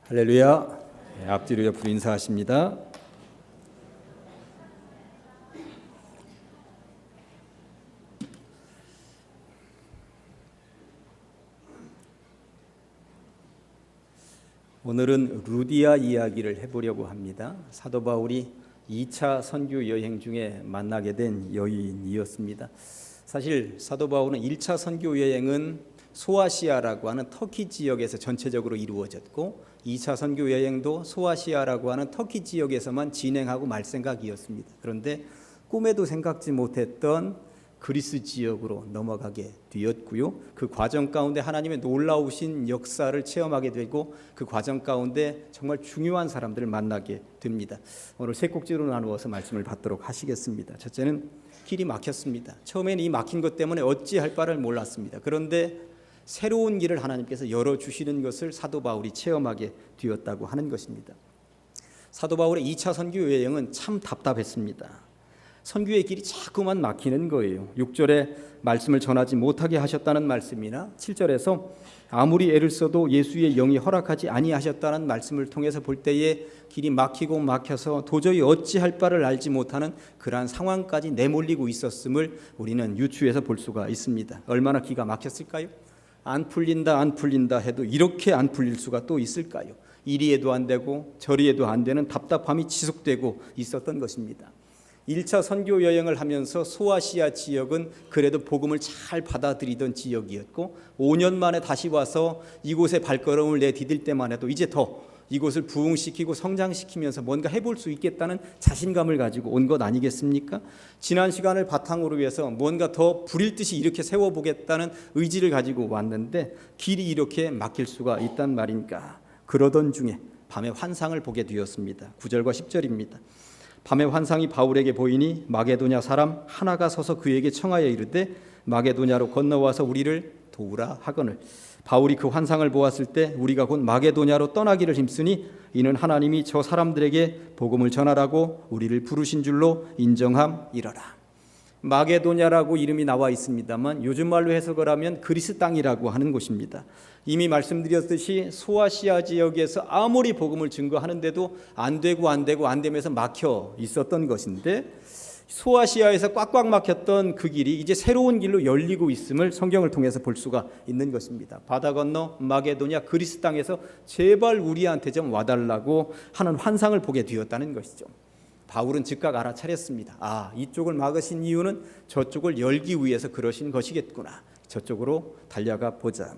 할렐루야. 앞뒤로 옆으로 인사하십니다. 오늘은 루디아 이야기를 해보려고 합니다. 사도 바울이 2차 선교 여행 중에 만나게 된 여인이었습니다. 사실 사도 바울은 1차 선교 여행은 소아시아라고 하는 터키 지역에서 전체적으로 이루어졌고 2차 선교 여행도 소아시아라고 하는 터키 지역에서만 진행하고 말 생각이었습니다. 그런데 꿈에도 생각지 못했던 그리스 지역으로 넘어가게 되었고요. 그 과정 가운데 하나님의 놀라우신 역사를 체험하게 되고 그 과정 가운데 정말 중요한 사람들을 만나게 됩니다. 오늘 세 꼭지로 나누어서 말씀을 받도록 하시겠습니다. 첫째는 길이 막혔습니다. 처음에는 이 막힌 것 때문에 어찌할 바를 몰랐습니다. 그런데 새로운 길을 하나님께서 열어주시는 것을 사도 바울이 체험하게 되었다고 하는 것입니다. 사도 바울의 2차 선교 여행은 참 답답했습니다. 선교의 길이 자꾸만 막히는 거예요. 6절에 말씀을 전하지 못하게 하셨다는 말씀이나 7절에서 아무리 애를 써도 예수의 영이 허락하지 아니하셨다는 말씀을 통해서 볼 때에 길이 막히고 막혀서 도저히 어찌할 바를 알지 못하는 그러한 상황까지 내몰리고 있었음을 우리는 유추해서 볼 수가 있습니다. 얼마나 기가 막혔을까요? 안 풀린다 해도 이렇게 안 풀릴 수가 또 있을까요? 이리에도 안 되고 저리에도 안 되는 답답함이 지속되고 있었던 것입니다. 1차 선교 여행을 하면서 소아시아 지역은 그래도 복음을 잘 받아들이던 지역이었고 5년 만에 다시 와서 이곳에 발걸음을 내디딜 때만 해도 이제 더 이곳을 부흥시키고 성장시키면서 뭔가 해볼 수 있겠다는 자신감을 가지고 온 것 아니겠습니까? 지난 시간을 바탕으로 해서 뭔가 더 부릴 듯이 이렇게 세워보겠다는 의지를 가지고 왔는데 길이 이렇게 막힐 수가 있단 말인가. 그러던 중에 밤에 환상을 보게 되었습니다. 9절과 10절입니다. 밤에 환상이 바울에게 보이니 마게도냐 사람 하나가 서서 그에게 청하여 이르되 마게도냐로 건너와서 우리를 도우라 하거늘. 바울이 그 환상을 보았을 때 우리가 곧 마게도냐로 떠나기를 힘쓰니 이는 하나님이 저 사람들에게 복음을 전하라고 우리를 부르신 줄로 인정함이러라. 마게도냐라고 이름이 나와 있습니다만 요즘 말로 해석을 하면 그리스 땅이라고 하는 곳입니다. 이미 말씀드렸듯이 소아시아 지역에서 아무리 복음을 증거하는데도 안 되면서 막혀 있었던 것인데 소아시아에서 꽉꽉 막혔던 그 길이 이제 새로운 길로 열리고 있음을 성경을 통해서 볼 수가 있는 것입니다. 바다 건너 마게도냐 그리스 땅에서 제발 우리한테 좀 와달라고 하는 환상을 보게 되었다는 것이죠. 바울은 즉각 알아차렸습니다. 이쪽을 막으신 이유는 저쪽을 열기 위해서 그러신 것이겠구나. 저쪽으로 달려가 보자.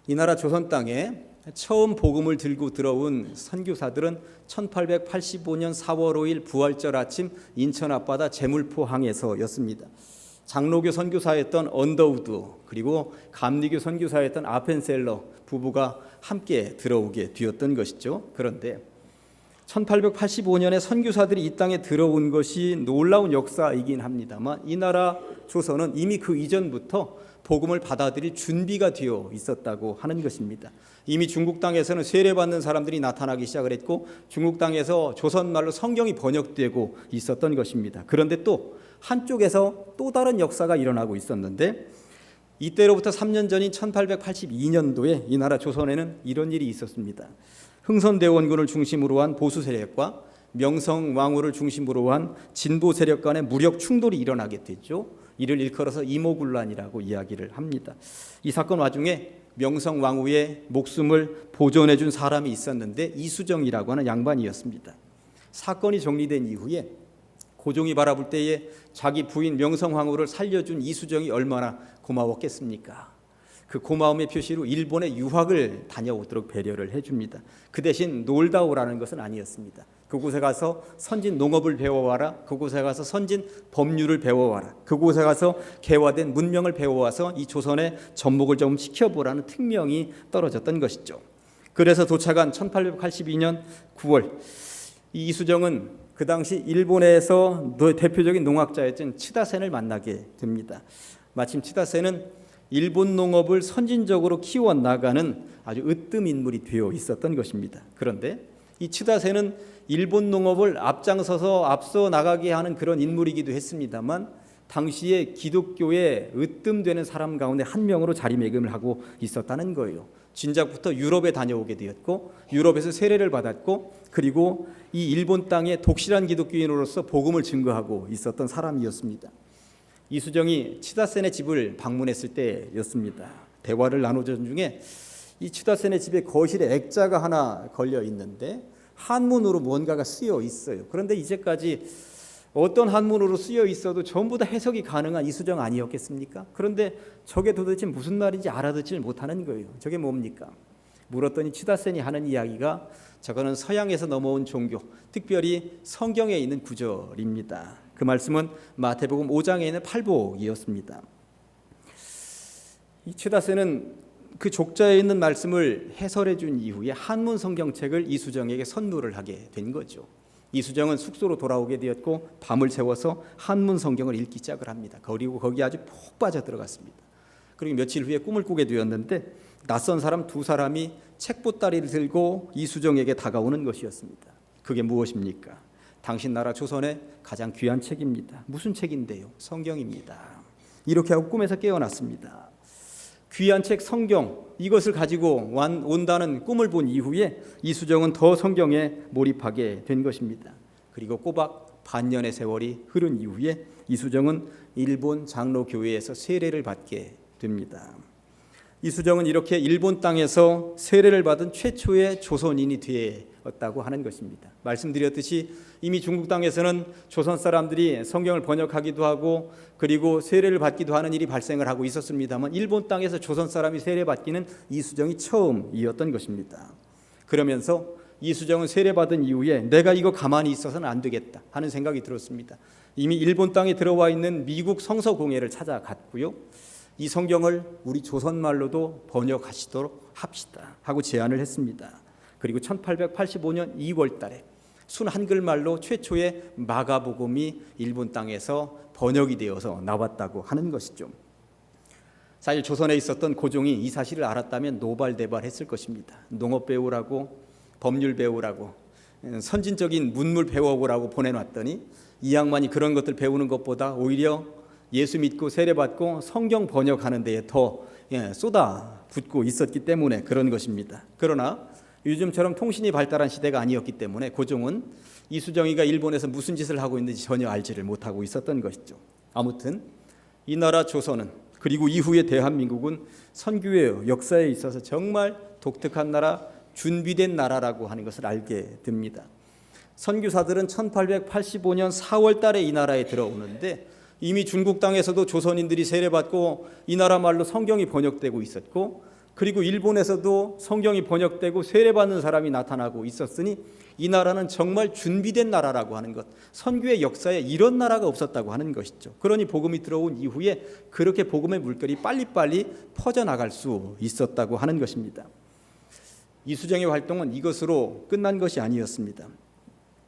이 나라 조선 땅에 처음 복음을 들고 들어온 선교사들은 1885년 4월 5일 부활절 아침 인천 앞바다 제물포항에서였습니다. 장로교 선교사였던 언더우드 그리고 감리교 선교사였던 아펜셀러 부부가 함께 들어오게 되었던 것이죠. 그런데 1885년에 선교사들이 이 땅에 들어온 것이 놀라운 역사이긴 합니다만 이 나라 조선은 이미 그 이전부터 복음을 받아들일 준비가 되어 있었다고 하는 것입니다. 이미 중국 땅에서는 세례받는 사람들이 나타나기 시작을 했고 중국 땅에서 조선말로 성경이 번역되고 있었던 것입니다. 그런데 또 한쪽에서 또 다른 역사가 일어나고 있었는데 이때로부터 3년 전인 1882년도에 이 나라 조선에는 이런 일이 있었습니다. 흥선대원군을 중심으로 한 보수 세력과 명성왕후를 중심으로 한 진보 세력 간의 무력 충돌이 일어나게 됐죠. 이를 일컬어서 이모군란이라고 이야기를 합니다. 이 사건 와중에 명성왕후의 목숨을 보존해 준 사람이 있었는데 이수정이라고 하는 양반이었습니다. 사건이 정리된 이후에 고종이 바라볼 때에 자기 부인 명성왕후를 살려준 이수정이 얼마나 고마웠겠습니까? 그 고마움의 표시로 일본에 유학을 다녀오도록 배려를 해줍니다. 그 대신 놀다 오라는 것은 아니었습니다. 그곳에 가서 선진 농업을 배워와라. 그곳에 가서 선진 법률을 배워와라. 그곳에 가서 개화된 문명을 배워와서 이 조선의 접목을 좀 시켜보라는 특명이 떨어졌던 것이죠. 그래서 도착한 1882년 9월 이 이수정은 그 당시 일본에서 대표적인 농학자였던 치다센을 만나게 됩니다. 마침 치다센은 일본 농업을 선진적으로 키워나가는 아주 으뜸 인물이 되어 있었던 것입니다. 그런데 이 치다센은 일본 농업을 앞장서서 앞서 나가게 하는 그런 인물이기도 했습니다만 당시에 기독교에 으뜸되는 사람 가운데 한 명으로 자리매김을 하고 있었다는 거예요. 진작부터 유럽에 다녀오게 되었고 유럽에서 세례를 받았고 그리고 이 일본 땅에 독실한 기독교인으로서 복음을 증거하고 있었던 사람이었습니다. 이수정이 치다센의 집을 방문했을 때였습니다. 대화를 나누던 중에 이 치다센의 집에 거실에 액자가 하나 걸려 있는데 한문으로 무언가가 쓰여 있어요. 그런데 이제까지 어떤 한문으로 쓰여 있어도 전부 다 해석이 가능한 이수정 아니었겠습니까? 그런데 저게 도대체 무슨 말인지 알아듣질 못하는 거예요. 저게 뭡니까? 물었더니 치다센이 하는 이야기가 저거는 서양에서 넘어온 종교, 특별히 성경에 있는 구절입니다. 그 말씀은 마태복음 5장에 있는 팔복이었습니다. 이 치다센은 그 족자에 있는 말씀을 해설해 준 이후에 한문 성경책을 이수정에게 선물을 하게 된 거죠. 이수정은 숙소로 돌아오게 되었고 밤을 새워서 한문 성경을 읽기 시작을 합니다. 그리고 거기 아주 푹 빠져 들어갔습니다. 그리고 며칠 후에 꿈을 꾸게 되었는데 낯선 사람 두 사람이 책보따리를 들고 이수정에게 다가오는 것이었습니다. 그게 무엇입니까? 당신 나라 조선의 가장 귀한 책입니다. 무슨 책인데요? 성경입니다. 이렇게 하고 꿈에서 깨어났습니다. 귀한 책 성경, 이것을 가지고 온다는 꿈을 본 이후에 이수정은 더 성경에 몰입하게 된 것입니다. 그리고 꼬박 반년의 세월이 흐른 이후에 이수정은 일본 장로교회에서 세례를 받게 됩니다. 이수정은 이렇게 일본 땅에서 세례를 받은 최초의 조선인이 되었다고 하는 것입니다. 말씀드렸듯이 이미 중국 땅에서는 조선 사람들이 성경을 번역하기도 하고 그리고 세례를 받기도 하는 일이 발생을 하고 있었습니다만 일본 땅에서 조선 사람이 세례받기는 이수정이 처음이었던 것입니다. 그러면서 이수정은 세례받은 이후에 내가 이거 가만히 있어서는 안 되겠다 하는 생각이 들었습니다. 이미 일본 땅에 들어와 있는 미국 성서공회를 찾아갔고요. 이 성경을 우리 조선말로도 번역하시도록 합시다 하고 제안을 했습니다. 그리고 1885년 2월 달에 순 한글말로 최초의 마가복음이 일본 땅에서 번역이 되어서 나왔다고 하는 것이죠. 사실 조선에 있었던 고종이 이 사실을 알았다면 노발대발했을 것입니다. 농업 배우라고 법률 배우라고 선진적인 문물 배워보라고 보내놨더니 이 양반이 그런 것들 배우는 것보다 오히려 예수 믿고 세례받고 성경 번역하는 데에 더 쏟아붓고 있었기 때문에 그런 것입니다. 그러나 요즘처럼 통신이 발달한 시대가 아니었기 때문에 고종은 이수정이가 일본에서 무슨 짓을 하고 있는지 전혀 알지를 못하고 있었던 것이죠. 아무튼 이 나라 조선은 그리고 이후의 대한민국은 선교의 역사에 있어서 정말 독특한 나라, 준비된 나라라고 하는 것을 알게 됩니다. 선교사들은 1885년 4월 달에 이 나라에 들어오는데 이미 중국 땅에서도 조선인들이 세례받고 이 나라 말로 성경이 번역되고 있었고 그리고 일본에서도 성경이 번역되고 세례받는 사람이 나타나고 있었으니 이 나라는 정말 준비된 나라라고 하는 것, 선교의 역사에 이런 나라가 없었다고 하는 것이죠. 그러니 복음이 들어온 이후에 그렇게 복음의 물결이 빨리빨리 퍼져나갈 수 있었다고 하는 것입니다. 이수정의 활동은 이것으로 끝난 것이 아니었습니다.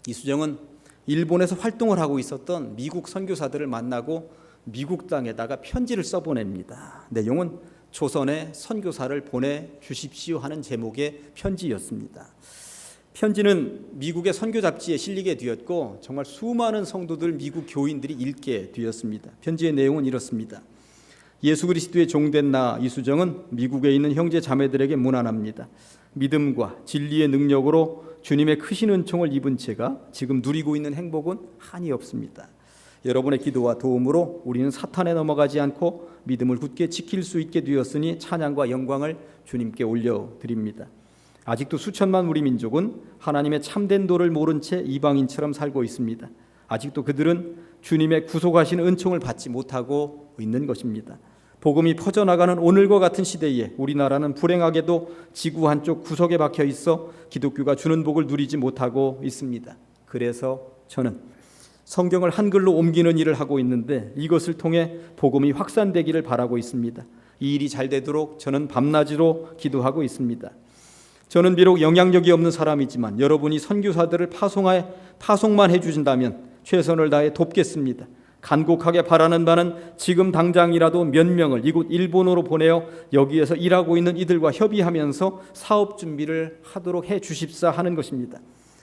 이수정은 일본에서 활동을 하고 있었던 미국 선교사들을 만나고 미국 땅에다가 편지를 써보냅니다. 내용은 조선에 선교사를 보내주십시오 하는 제목의 편지였습니다. 편지는 미국의 선교 잡지에 실리게 되었고 정말 수많은 성도들 미국 교인들이 읽게 되었습니다. 편지의 내용은 이렇습니다. 예수 그리스도의 종된 나 이수정은 미국에 있는 형제 자매들에게 문안합니다. 믿음과 진리의 능력으로 주님의 크신 은총을 입은 제가 지금 누리고 있는 행복은 한이 없습니다. 여러분의 기도와 도움으로 우리는 사탄에 넘어가지 않고 믿음을 굳게 지킬 수 있게 되었으니 찬양과 영광을 주님께 올려드립니다. 아직도 수천만 우리 민족은 하나님의 참된 도를 모른 채 이방인처럼 살고 있습니다. 아직도 그들은 주님의 구속하신 은총을 받지 못하고 있는 것입니다. 복음이 퍼져나가는 오늘과 같은 시대에 우리나라는 불행하게도 지구 한쪽 구석에 박혀 있어 기독교가 주는 복을 누리지 못하고 있습니다. 그래서 저는 성경을 한글로 옮기는 일을 하고 있는데 이것을 통해 복음이 확산되기를 바라고 있습니다. 이 일이 잘 되도록 저는 밤낮으로 기도하고 있습니다. 저는 비록 영향력이 없는 사람이지만 여러분이 선교사들을 파송만 해주신다면 최선을 다해 돕겠습니다. 간곡하게 바라는 바는 지금 당장이라도 몇 명을 이곳 일본으로 보내어 여기에서 일하고 있는 이들과 협의하면서 사업 준비를 하도록 해 주십사 하는 것입니다.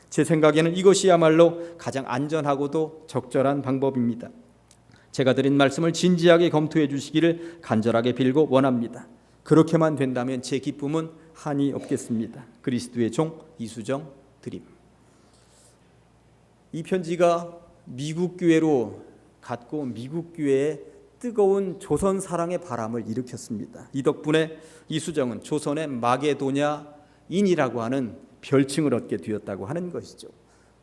제 생각에는 이것이야말로 가장 안전하고도 적절한 방법입니다. 제가 드린 말씀을 진지하게 검토해 주시기를 간절하게 빌고 원합니다. 그렇게만 된다면 제 기쁨은 한이 없겠습니다. 그리스도의 종 이수정 드림. 이 편지가 미국 교회로 갔고 미국 교회에 뜨거운 조선 사랑의 바람을 일으켰습니다. 이 덕분에 이수정은 조선의 마게도냐인이라고 하는 별칭을 얻게 되었다고 하는 것이죠.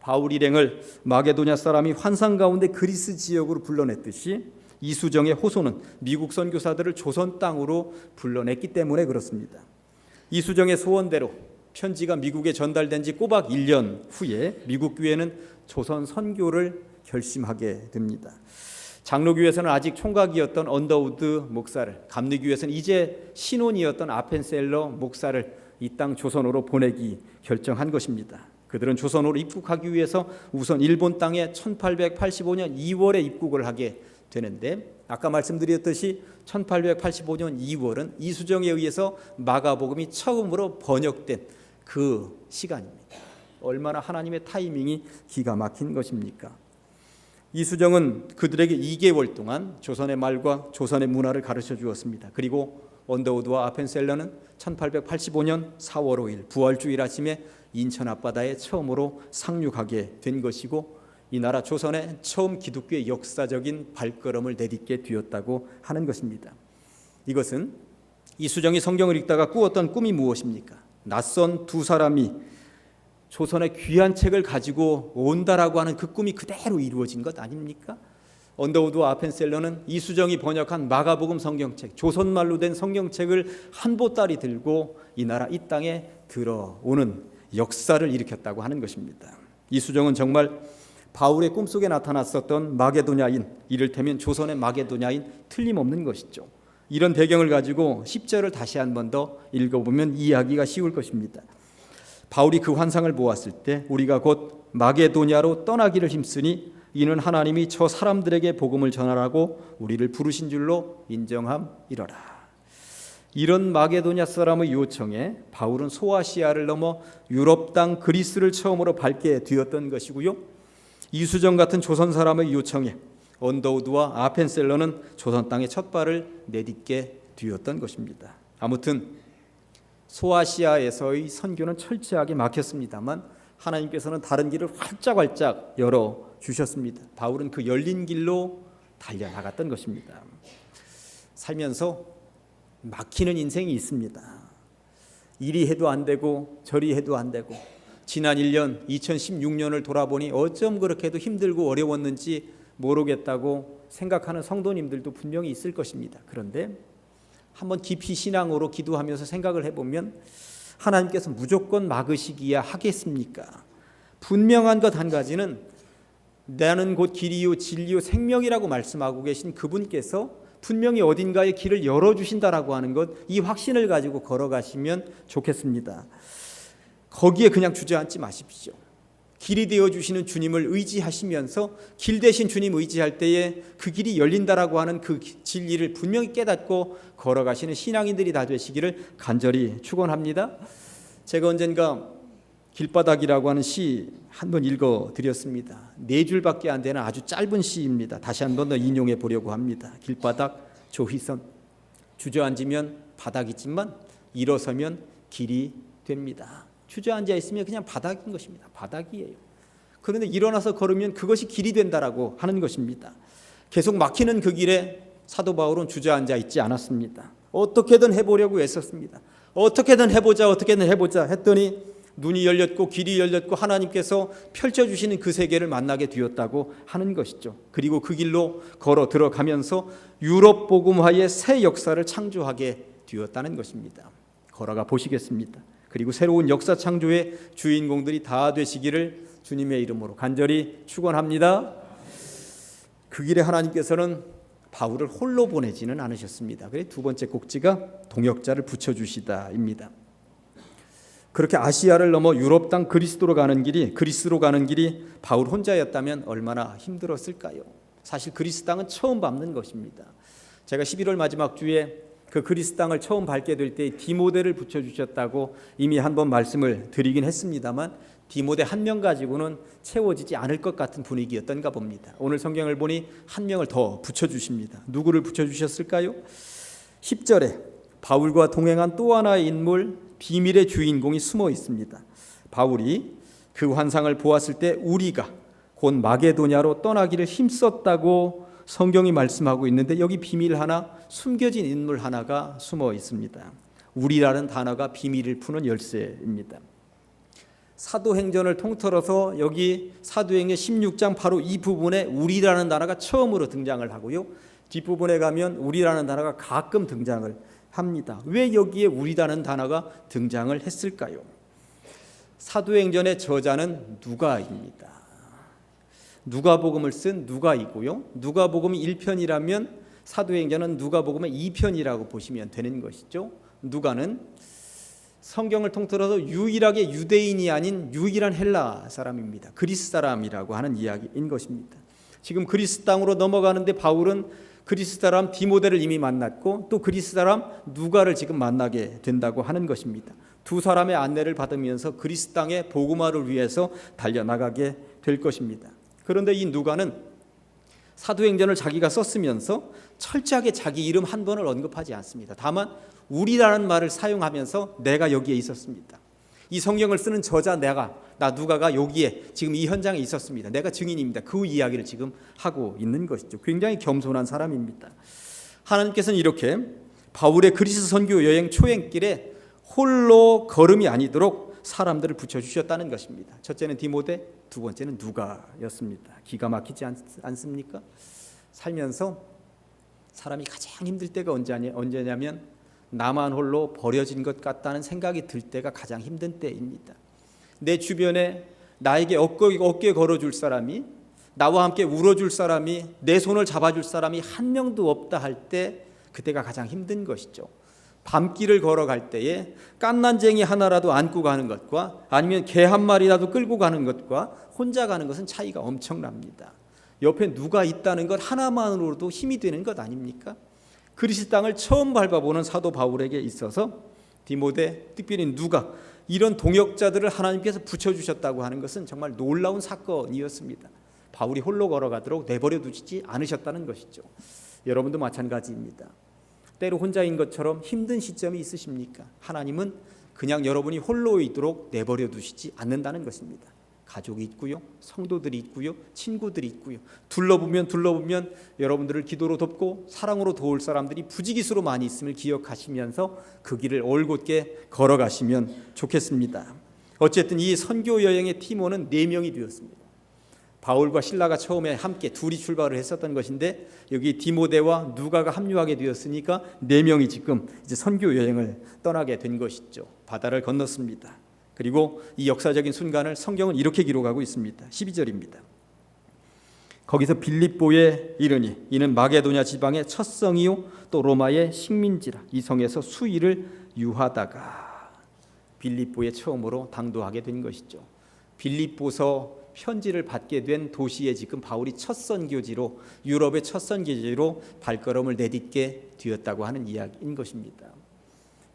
바울 일행을 마게도냐 사람이 환상 가운데 그리스 지역으로 불러냈듯이 이수정의 호소는 미국 선교사들을 조선 땅으로 불러냈기 때문에 그렇습니다. 이수정의 소원대로 편지가 미국에 전달된 지 꼬박 1년 후에 미국 교회는 조선 선교를 결심하게 됩니다. 장로교회에서는 아직 총각이었던 언더우드 목사를, 감리교회에서는 이제 신혼이었던 아펜셀러 목사를 이 땅 조선으로 보내기 결정한 것입니다. 그들은 조선으로 입국하기 위해서 우선 일본 땅에 1885년 2월에 입국을 하게 되는데, 아까 말씀드렸듯이 1885년 2월은 이수정에 의해서 마가복음이 처음으로 번역된 그 시간입니다. 얼마나 하나님의 타이밍이 기가 막힌 것입니까? 이수정은 그들에게 2개월 동안 조선의 말과 조선의 문화를 가르쳐 주었습니다. 그리고 언더우드와 아펜셀러는 1885년 4월 5일 부활주일 아침에 인천 앞바다에 처음으로 상륙하게 된 것이고, 이 나라 조선에 처음 기독교의 역사적인 발걸음을 내딛게 되었다고 하는 것입니다. 이것은 이수정이 성경을 읽다가 꾸었던 꿈이 무엇입니까? 낯선 두 사람이 조선의 귀한 책을 가지고 온다라고 하는 그 꿈이 그대로 이루어진 것 아닙니까? 언더우드와 아펜셀러는 이수정이 번역한 마가복음 성경책, 조선말로 된 성경책을 한 보따리 들고 이 나라 이 땅에 들어오는 역사를 일으켰다고 하는 것입니다. 이수정은 정말 바울의 꿈속에 나타났었던 마게도냐인, 이를테면 조선의 마게도냐인 틀림없는 것이죠. 이런 배경을 가지고 10절을 다시 한 번 더 읽어보면 이해하기가 쉬울 것입니다. 바울이 그 환상을 보았을 때 우리가 곧 마게도냐로 떠나기를 힘쓰니 이는 하나님이 저 사람들에게 복음을 전하라고 우리를 부르신 줄로 인정함이러라. 이런 마게도냐 사람의 요청에 바울은 소아시아를 넘어 유럽 땅 그리스를 처음으로 밟게 되었던 것이고요. 이수정 같은 조선 사람의 요청에 언더우드와 아펜셀러는 조선 땅에 첫 발을 내딛게 되었던 것입니다. 아무튼 소아시아에서의 선교는 철저하게 막혔습니다만 하나님께서는 다른 길을 활짝활짝 열어주셨습니다. 바울은 그 열린 길로 달려나갔던 것입니다. 살면서 막히는 인생이 있습니다. 이리 해도 안 되고 저리 해도 안 되고, 지난 1년 2016년을 돌아보니 어쩜 그렇게도 힘들고 어려웠는지 모르겠다고 생각하는 성도님들도 분명히 있을 것입니다. 그런데 한번 깊이 신앙으로 기도하면서 생각을 해보면 하나님께서 무조건 막으시기야 하겠습니까? 분명한 것 한 가지는 나는 곧 길이요 진리요 생명이라고 말씀하고 계신 그분께서 분명히 어딘가에 길을 열어주신다라고 하는 것, 이 확신을 가지고 걸어가시면 좋겠습니다. 거기에 그냥 주저앉지 마십시오. 길이 되어주시는 주님을 의지하시면서 길 대신 주님 의지할 때에 그 길이 열린다라고 하는 그 진리를 분명히 깨닫고 걸어가시는 신앙인들이 다 되시기를 간절히 축원합니다. 제가 언젠가 길바닥이라고 하는 시 한번 읽어드렸습니다. 4줄밖에 안 되는 아주 짧은 시입니다. 다시 한 번 더 인용해 보려고 합니다. 길바닥 조희선, 주저앉으면 바닥이지만 일어서면 길이 됩니다. 주저앉아 있으면 그냥 바닥인 것입니다. 바닥이에요. 그런데 일어나서 걸으면 그것이 길이 된다라고 하는 것입니다. 계속 막히는 그 길에 사도 바울은 주저앉아 있지 않았습니다. 어떻게든 해보려고 애썼습니다. 어떻게든 해보자 했더니 눈이 열렸고 길이 열렸고 하나님께서 펼쳐주시는 그 세계를 만나게 되었다고 하는 것이죠. 그리고 그 길로 걸어 들어가면서 유럽 복음화의 새 역사를 창조하게 되었다는 것입니다. 걸어가 보시겠습니다. 그리고 새로운 역사 창조의 주인공들이 다 되시기를 주님의 이름으로 간절히 축원합니다. 그 길에 하나님께서는 바울을 홀로 보내지는 않으셨습니다. 그래서 두 번째 꼭지가 동역자를 붙여주시다입니다. 그렇게 아시아를 넘어 유럽 땅 그리스로 가는 길이 바울 혼자였다면 얼마나 힘들었을까요? 사실 그리스 땅은 처음 밟는 것입니다. 제가 11월 마지막 주에 그 그리스 땅을 처음 밟게 될 때 디모데를 붙여주셨다고 이미 한번 말씀을 드리긴 했습니다만 디모데 한 명 가지고는 채워지지 않을 것 같은 분위기였던가 봅니다. 오늘 성경을 보니 한 명을 더 붙여주십니다. 누구를 붙여주셨을까요? 10절에 바울과 동행한 또 하나의 인물, 비밀의 주인공이 숨어 있습니다. 바울이 그 환상을 보았을 때 우리가 곧 마게도냐로 떠나기를 힘썼다고 성경이 말씀하고 있는데 여기 비밀 하나, 숨겨진 인물 하나가 숨어 있습니다. 우리라는 단어가 비밀을 푸는 열쇠입니다. 사도행전을 통틀어서 여기 사도행전 16장 바로 이 부분에 우리라는 단어가 처음으로 등장을 하고요. 뒷부분에 가면 우리라는 단어가 가끔 등장을 합니다. 왜 여기에 우리라는 단어가 등장을 했을까요? 사도행전의 저자는 누가입니다. 누가복음을 쓴 누가이고요. 누가복음이 1편이라면 사도행전은 누가복음의 2편이라고 보시면 되는 것이죠. 누가는 성경을 통틀어서 유일하게 유대인이 아닌 유일한 헬라 사람입니다. 그리스 사람이라고 하는 이야기인 것입니다. 지금 그리스 땅으로 넘어가는데 바울은 그리스 사람 디모데를 이미 만났고 또 그리스 사람 누가를 지금 만나게 된다고 하는 것입니다. 두 사람의 안내를 받으면서 그리스 땅의 복음화를 위해서 달려나가게 될 것입니다. 그런데 이 누가는 사도행전을 자기가 썼으면서 철저하게 자기 이름 한 번을 언급하지 않습니다. 다만 우리라는 말을 사용하면서 내가 여기에 있었습니다. 이 성경을 쓰는 저자 나 누가가 여기에 지금 이 현장에 있었습니다. 내가 증인입니다. 그 이야기를 지금 하고 있는 것이죠. 굉장히 겸손한 사람입니다. 하나님께서는 이렇게 바울의 그리스 선교 여행 초행길에 홀로 걸음이 아니도록 사람들을 붙여주셨다는 것입니다. 첫째는 디모데, 두 번째는 누가였습니다. 기가 막히지 않습니까? 살면서 사람이 가장 힘들 때가 언제냐면 나만 홀로 버려진 것 같다는 생각이 들 때가 가장 힘든 때입니다. 내 주변에 나에게 어깨 걸어줄 사람이, 나와 함께 울어줄 사람이, 내 손을 잡아줄 사람이 한 명도 없다 할 때 그때가 가장 힘든 것이죠. 밤길을 걸어갈 때에 깐난쟁이 하나라도 안고 가는 것과 아니면 개 한 마리라도 끌고 가는 것과 혼자 가는 것은 차이가 엄청납니다. 옆에 누가 있다는 것 하나만으로도 힘이 되는 것 아닙니까? 그리스 땅을 처음 밟아보는 사도 바울에게 있어서 디모데, 특별히 누가 이런 동역자들을 하나님께서 붙여주셨다고 하는 것은 정말 놀라운 사건이었습니다. 바울이 홀로 걸어가도록 내버려 두시지 않으셨다는 것이죠. 여러분도 마찬가지입니다. 때로 혼자인 것처럼 힘든 시점이 있으십니까? 하나님은 그냥 여러분이 홀로 있도록 내버려 두시지 않는다는 것입니다. 가족이 있고요, 성도들이 있고요, 친구들이 있고요. 둘러보면 여러분들을 기도로 돕고 사랑으로 도울 사람들이 부지기수로 많이 있음을 기억하시면서 그 길을 올곧게 걸어가시면 좋겠습니다. 어쨌든 이 선교 여행의 팀원은 4명이 되었습니다. 바울과 실라가 처음에 함께 둘이 출발을 했었던 것인데 여기 디모데와 누가가 합류하게 되었으니까 4명이 지금 이제 선교 여행을 떠나게 된 것이죠. 바다를 건넜습니다. 그리고 이 역사적인 순간을 성경은 이렇게 기록하고 있습니다. 12절입니다. 거기서 빌립보에 이르니 이는 마게도냐 지방의 첫 성이요 또 로마의 식민지라. 이 성에서 수일을 유하다가 빌립보에 처음으로 당도하게 된 것이죠. 빌립보서 편지를 받게 된 도시에 지금 바울이 첫 선교지로, 유럽의 첫 선교지로 발걸음을 내딛게 되었다고 하는 이야기인 것입니다.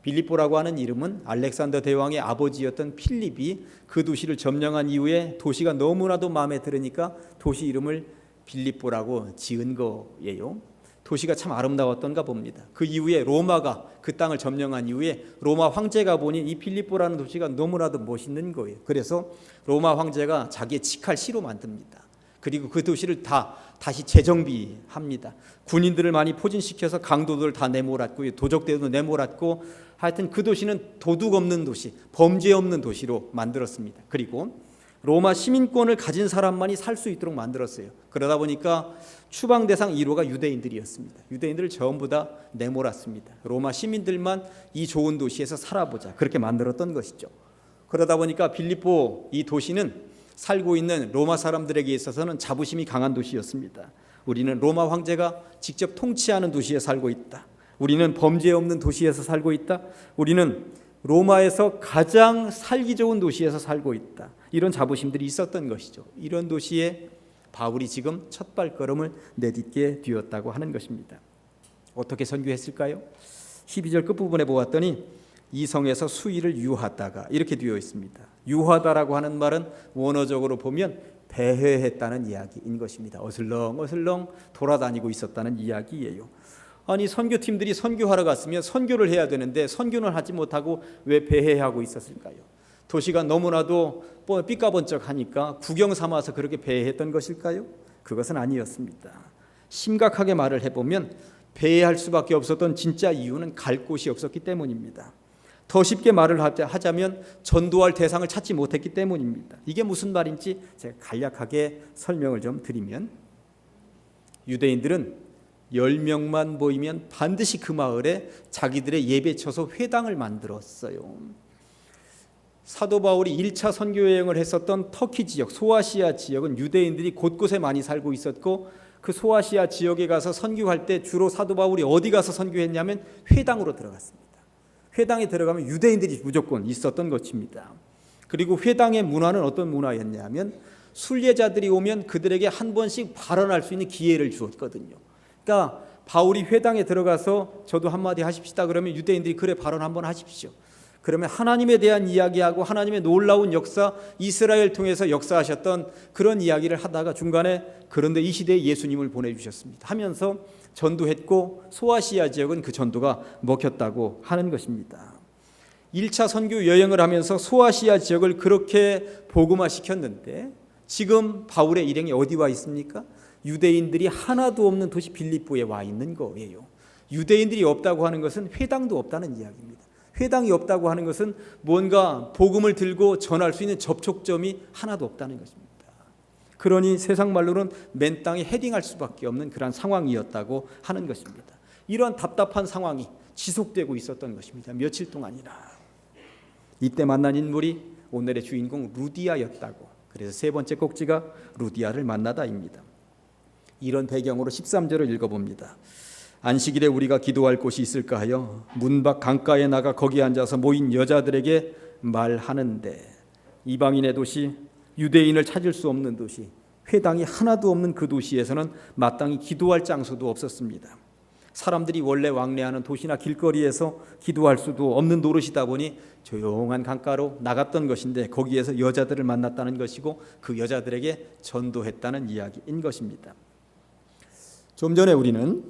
빌립보라고 하는 이름은 알렉산더 대왕의 아버지였던 필립이 그 도시를 점령한 이후에 도시가 너무나도 마음에 들으니까 도시 이름을 빌립보라고 지은 거예요. 도시가 참 아름다웠던가 봅니다. 그 이후에 로마가 그 땅을 점령한 이후에 로마 황제가 보니 이 빌립보라는 도시가 너무나도 멋있는 거예요. 그래서 로마 황제가 자기의 직할 시로 만듭니다. 그리고 그 도시를 다시 재정비합니다. 군인들을 많이 포진시켜서 강도들을 다 내몰았고 도적대도 내몰았고 하여튼 그 도시는 도둑 없는 도시, 범죄 없는 도시로 만들었습니다. 그리고 로마 시민권을 가진 사람만이 살 수 있도록 만들었어요. 그러다 보니까 추방 대상 1호가 유대인들이었습니다. 유대인들을 전부 다 내몰았습니다. 로마 시민들만 이 좋은 도시에서 살아보자, 그렇게 만들었던 것이죠. 그러다 보니까 빌립보 이 도시는 살고 있는 로마 사람들에게 있어서는 자부심이 강한 도시였습니다. 우리는 로마 황제가 직접 통치하는 도시에 살고 있다. 우리는 범죄 없는 도시에서 살고 있다. 우리는 로마에서 가장 살기 좋은 도시에서 살고 있다. 이런 자부심들이 있었던 것이죠. 이런 도시에 바울이 지금 첫 발걸음을 내딛게 되었다고 하는 것입니다. 어떻게 선교했을까요? 12절 끝부분에 보았더니 이성에서 수의를 유하다가 이렇게 되어 있습니다. 유하다라고 하는 말은 원어적으로 보면 배회했다는 이야기인 것입니다. 어슬렁어슬렁 돌아다니고 있었다는 이야기예요. 아니 선교팀들이 선교하러 갔으면 선교를 해야 되는데 선교는 하지 못하고 왜 배회하고 있었을까요? 도시가 너무나도 삐까번쩍하니까 구경 삼아서 그렇게 배회했던 것일까요? 그것은 아니었습니다. 심각하게 말을 해보면 배회할 수밖에 없었던 진짜 이유는 갈 곳이 없었기 때문입니다. 더 쉽게 말을 하자면 전도할 대상을 찾지 못했기 때문입니다. 이게 무슨 말인지 제가 간략하게 설명을 좀 드리면, 유대인들은 10명만 모이면 반드시 그 마을에 자기들의 예배처소 회당을 만들었어요. 사도 바울이 1차 선교 여행을 했었던 터키 지역, 소아시아 지역은 유대인들이 곳곳에 많이 살고 있었고, 그 소아시아 지역에 가서 선교할 때 주로 사도 바울이 어디 가서 선교했냐면 회당으로 들어갔습니다. 회당에 들어가면 유대인들이 무조건 있었던 것입니다. 그리고 회당의 문화는 어떤 문화였냐면 순례자들이 오면 그들에게 한 번씩 발언할 수 있는 기회를 주었거든요. 그러니까 바울이 회당에 들어가서 저도 한마디 하십시다 그러면 유대인들이 그래 발언 한번 하십시오. 그러면 하나님에 대한 이야기하고 하나님의 놀라운 역사, 이스라엘 통해서 역사하셨던 그런 이야기를 하다가 중간에 그런데 이 시대에 예수님을 보내주셨습니다 하면서 전도했고, 소아시아 지역은 그 전도가 먹혔다고 하는 것입니다. 1차 선교 여행을 하면서 소아시아 지역을 그렇게 복음화시켰는데 지금 바울의 일행이 어디 와 있습니까? 유대인들이 하나도 없는 도시 빌립보에 와 있는 거예요. 유대인들이 없다고 하는 것은 회당도 없다는 이야기입니다. 회당이 없다고 하는 것은 뭔가 복음을 들고 전할 수 있는 접촉점이 하나도 없다는 것입니다. 그러니 세상 말로는 맨 땅에 헤딩할 수밖에 없는 그런 상황이었다고 하는 것입니다. 이런 답답한 상황이 지속되고 있었던 것입니다. 며칠 동안이나. 이때 만난 인물이 오늘의 주인공 루디아였다고. 그래서 세 번째 꼭지가 루디아를 만나다입니다. 이런 배경으로 13절을 읽어봅니다. 안식일에 우리가 기도할 곳이 있을까 하여 문 밖 강가에 나가 거기 앉아서 모인 여자들에게 말하는데, 이방인의 도시, 유대인을 찾을 수 없는 도시, 회당이 하나도 없는 그 도시에서는 마땅히 기도할 장소도 없었습니다. 사람들이 원래 왕래하는 도시나 길거리에서 기도할 수도 없는 노릇이다 보니 조용한 강가로 나갔던 것인데 거기에서 여자들을 만났다는 것이고 그 여자들에게 전도했다는 이야기인 것입니다. 좀 전에 우리는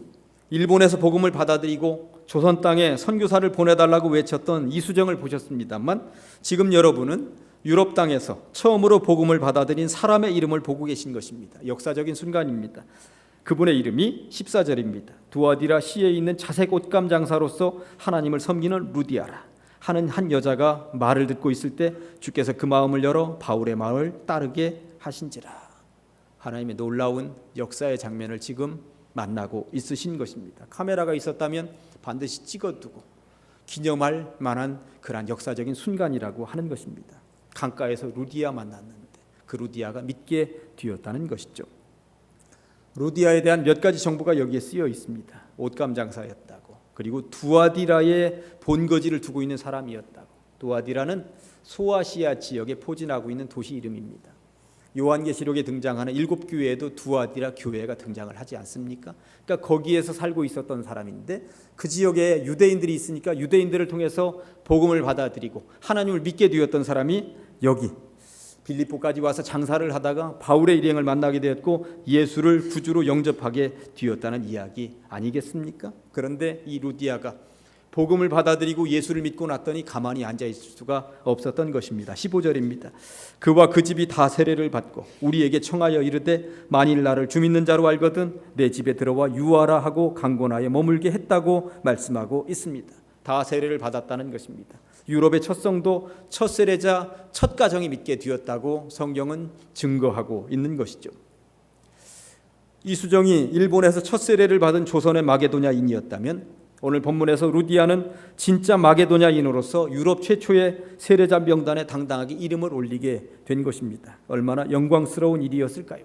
일본에서 복음을 받아들이고 조선 땅에 선교사를 보내달라고 외쳤던 이수정을 보셨습니다만, 지금 여러분은 유럽 땅에서 처음으로 복음을 받아들인 사람의 이름을 보고 계신 것입니다. 역사적인 순간입니다. 그분의 이름이 14절입니다. 두아디라 시에 있는 자색 옷감 장사로서 하나님을 섬기는 루디아라 하는 한 여자가 말을 듣고 있을 때 주께서 그 마음을 열어 바울의 마음을 따르게 하신지라. 하나님의 놀라운 역사의 장면을 지금 만나고 있으신 것입니다. 카메라가 있었다면 반드시 찍어두고 기념할 만한 그러한 역사적인 순간이라고 하는 것입니다. 강가에서 루디아 만났는데 그 루디아가 믿게 되었다는 것이죠. 루디아에 대한 몇 가지 정보가 여기에 쓰여 있습니다. 옷감 장사였다고, 그리고 두아디라에 본거지를 두고 있는 사람이었다고. 두아디라는 소아시아 지역에 포진하고 있는 도시 이름입니다. 요한계시록에 등장하는 7교회에도 두아디라 교회가 등장을 하지 않습니까? 그러니까 거기에서 살고 있었던 사람인데 그 지역에 유대인들이 있으니까 유대인들을 통해서 복음을 받아들이고 하나님을 믿게 되었던 사람이 여기 빌립보까지 와서 장사를 하다가 바울의 일행을 만나게 되었고 예수를 구주로 영접하게 되었다는 이야기 아니겠습니까? 그런데 이 루디아가 복음을 받아들이고 예수를 믿고 났더니 가만히 앉아있을 수가 없었던 것입니다. 15절입니다. 그와 그 집이 다 세례를 받고 우리에게 청하여 이르되 만일 나를 주 믿는 자로 알거든 내 집에 들어와 유하라 하고 강권하여 머물게 했다고 말씀하고 있습니다. 다 세례를 받았다는 것입니다. 유럽의 첫 성도, 첫 세례자, 첫 가정이 믿게 되었다고 성경은 증거하고 있는 것이죠. 이수정이 일본에서 첫 세례를 받은 조선의 마게도냐인이었다면 오늘 본문에서 루디아는 진짜 마게도냐인으로서 유럽 최초의 세례자 명단에 당당하게 이름을 올리게 된 것입니다. 얼마나 영광스러운 일이었을까요?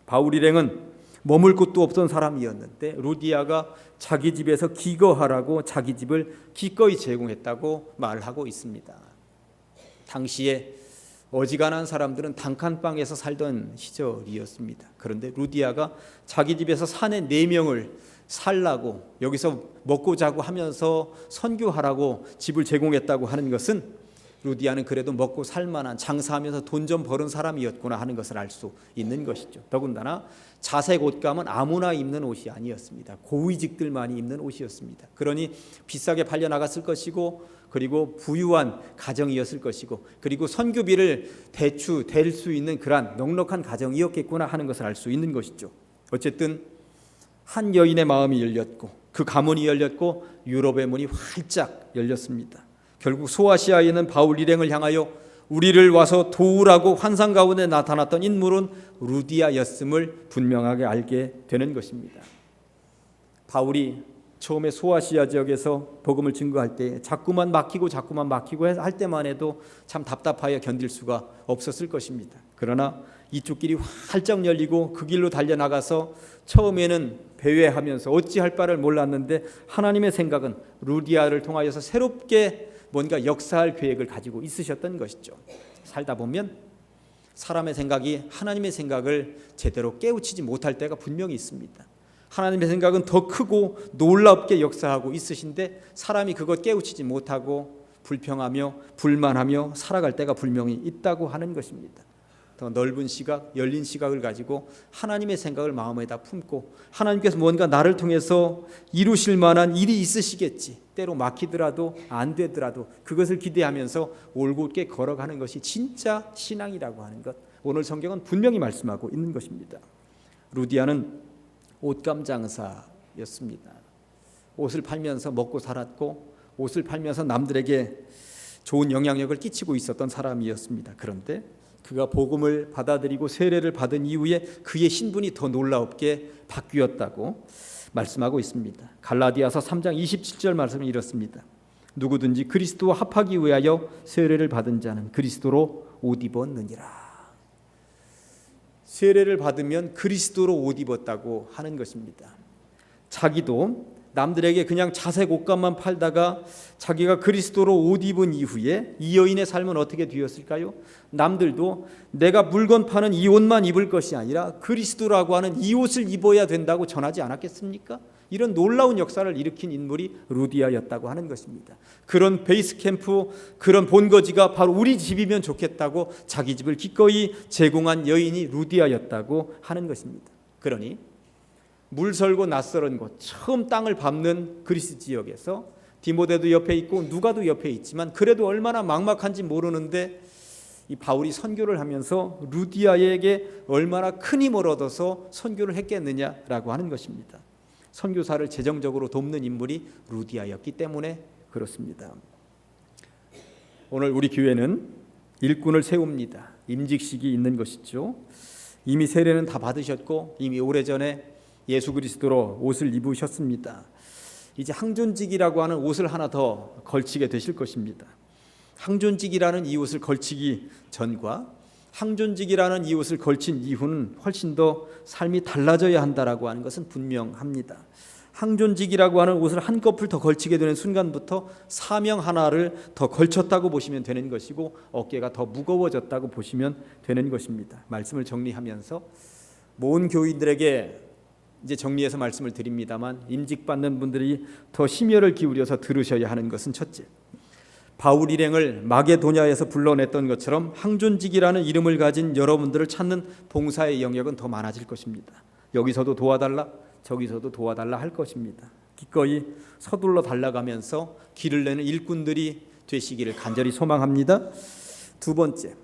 바울 일행은 머물 곳도 없던 사람이었는데 루디아가 자기 집에서 기거하라고 자기 집을 기꺼이 제공했다고 말하고 있습니다. 당시에 어지간한 사람들은 단칸방에서 살던 시절이었습니다. 그런데 루디아가 자기 집에서 사내 4명을 살라고 여기서 먹고 자고 하면서 선교하라고 집을 제공했다고 하는 것은 루디아는 그래도 먹고 살만한, 장사하면서 돈 좀 버는 사람이었구나 하는 것을 알 수 있는 것이죠. 더군다나 자색 옷감은 아무나 입는 옷이 아니었습니다. 고위직들만이 입는 옷이었습니다. 그러니 비싸게 팔려나갔을 것이고, 그리고 부유한 가정이었을 것이고, 그리고 선교비를 대추 댈 수 있는 그러한 넉넉한 가정이었겠구나 하는 것을 알 수 있는 것이죠. 어쨌든 한 여인의 마음이 열렸고, 그 가문이 열렸고, 유럽의 문이 활짝 열렸습니다. 결국 소아시아에 있는 바울 일행을 향하여 우리를 와서 도우라고 환상 가운데 나타났던 인물은 루디아였음을 분명하게 알게 되는 것입니다. 바울이 처음에 소아시아 지역에서 복음을 증거할 때 자꾸만 막히고 할 때만 해도 참 답답하여 견딜 수가 없었을 것입니다. 그러나 이쪽 길이 활짝 열리고 그 길로 달려나가서 처음에는 배회하면서 어찌할 바를 몰랐는데 하나님의 생각은 루디아를 통하여서 새롭게 뭔가 역사할 계획을 가지고 있으셨던 것이죠. 살다 보면 사람의 생각이 하나님의 생각을 제대로 깨우치지 못할 때가 분명히 있습니다. 하나님의 생각은 더 크고 놀랍게 역사하고 있으신데 사람이 그것 깨우치지 못하고 불평하며 불만하며 살아갈 때가 분명히 있다고 하는 것입니다. 더 넓은 시각, 열린 시각을 가지고 하나님의 생각을 마음에다 품고 하나님께서 뭔가 나를 통해서 이루실 만한 일이 있으시겠지, 때로 막히더라도 안 되더라도 그것을 기대하면서 올곧게 걸어가는 것이 진짜 신앙이라고 하는 것, 오늘 성경은 분명히 말씀하고 있는 것입니다. 루디아는 옷감 장사였습니다. 옷을 팔면서 먹고 살았고 옷을 팔면서 남들에게 좋은 영향력을 끼치고 있었던 사람이었습니다. 그런데 그가 복음을 받아들이고 세례를 받은 이후에 그의 신분이 더 놀랍게 바뀌었다고 말씀하고 있습니다. 갈라디아서 3장 27절 말씀이 이렇습니다. 누구든지 그리스도와 합하기 위하여 세례를 받은 자는 그리스도로 옷 입었느니라. 세례를 받으면 그리스도로 옷 입었다고 하는 것입니다. 자기도 남들에게 그냥 자색 옷감만 팔다가 자기가 그리스도로 옷 입은 이후에 이 여인의 삶은 어떻게 되었을까요? 남들도 내가 물건 파는 이 옷만 입을 것이 아니라 그리스도라고 하는 이 옷을 입어야 된다고 전하지 않았겠습니까? 이런 놀라운 역사를 일으킨 인물이 루디아였다고 하는 것입니다. 그런 베이스 캠프, 그런 본거지가 바로 우리 집이면 좋겠다고 자기 집을 기꺼이 제공한 여인이 루디아였다고 하는 것입니다. 그러니 물설고 낯설은 곳, 처음 땅을 밟는 그리스 지역에서 디모데도 옆에 있고 누가도 옆에 있지만 그래도 얼마나 막막한지 모르는데 이 바울이 선교를 하면서 루디아에게 얼마나 큰 힘을 얻어서 선교를 했겠느냐라고 하는 것입니다. 선교사를 재정적으로 돕는 인물이 루디아였기 때문에 그렇습니다. 오늘 우리 교회는 일꾼을 세웁니다. 임직식이 있는 것이죠. 이미 세례는 다 받으셨고 이미 오래전에 예수 그리스도로 옷을 입으셨습니다. 이제 항존직이라고 하는 옷을 하나 더 걸치게 되실 것입니다. 항존직이라는 이 옷을 걸치기 전과 항존직이라는 이 옷을 걸친 이후는 훨씬 더 삶이 달라져야 한다라고 하는 것은 분명합니다. 항존직이라고 하는 옷을 한꺼풀 더 걸치게 되는 순간부터 사명 하나를 더 걸쳤다고 보시면 되는 것이고 어깨가 더 무거워졌다고 보시면 되는 것입니다. 말씀을 정리하면서 모은 교인들에게 이제 정리해서 말씀을 드립니다만 임직받는 분들이 더 심혈을 기울여서 들으셔야 하는 것은 첫째, 바울 일행을 마게도냐에서 불러냈던 것처럼 항존직이라는 이름을 가진 여러분들을 찾는 봉사의 영역은 더 많아질 것입니다. 여기서도 도와달라, 저기서도 도와달라 할 것입니다. 기꺼이 서둘러 달라가면서 길을 내는 일꾼들이 되시기를 간절히 소망합니다. 두 번째,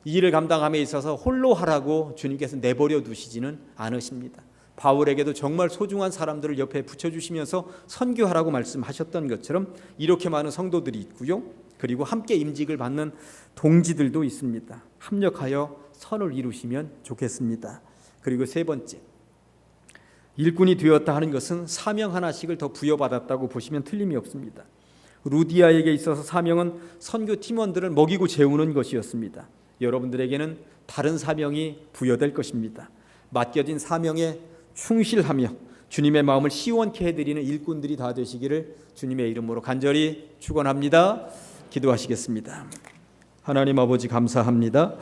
이 일을 감당함에 있어서 홀로 하라고 주님께서 내버려 두시지는 않으십니다. 바울에게도 정말 소중한 사람들을 옆에 붙여주시면서 선교하라고 말씀하셨던 것처럼 이렇게 많은 성도들이 있고요. 그리고 함께 임직을 받는 동지들도 있습니다. 합력하여 선을 이루시면 좋겠습니다. 그리고 세 번째, 일꾼이 되었다 하는 것은 사명 하나씩을 더 부여받았다고 보시면 틀림이 없습니다. 루디아에게 있어서 사명은 선교 팀원들을 먹이고 재우는 것이었습니다. 여러분들에게는 다른 사명이 부여될 것입니다. 맡겨진 사명에 충실하며 주님의 마음을 시원케 해드리는 일꾼들이 다 되시기를 주님의 이름으로 간절히 축원합니다. 기도하시겠습니다. 하나님 아버지 감사합니다.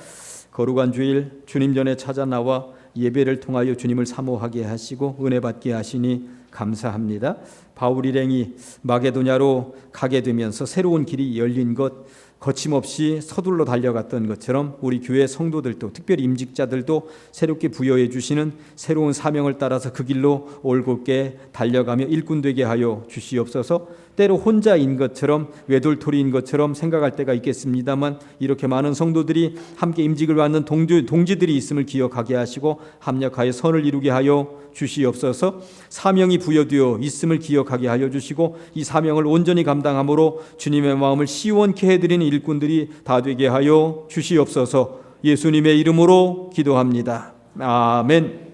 거룩한 주일 주님 전에 찾아 나와 예배를 통하여 주님을 사모하게 하시고 은혜 받게 하시니 감사합니다. 바울 일행이 마게도냐로 가게 되면서 새로운 길이 열린 것, 거침없이 서둘러 달려갔던 것처럼 우리 교회 성도들도, 특별히 임직자들도 새롭게 부여해 주시는 새로운 사명을 따라서 그 길로 올곧게 달려가며 일꾼 되게 하여 주시옵소서. 때로 혼자인 것처럼, 외돌토리인 것처럼 생각할 때가 있겠습니다만, 이렇게 많은 성도들이 함께 임직을 받는 동지들이 있음을 기억하게 하시고 합력하여 선을 이루게 하여 주시옵소서. 사명이 부여되어 있음을 기억하게 하여 주시고 이 사명을 온전히 감당함으로 주님의 마음을 시원케 해드리는 일꾼들이 다 되게 하여 주시옵소서. 예수님의 이름으로 기도합니다. 아멘.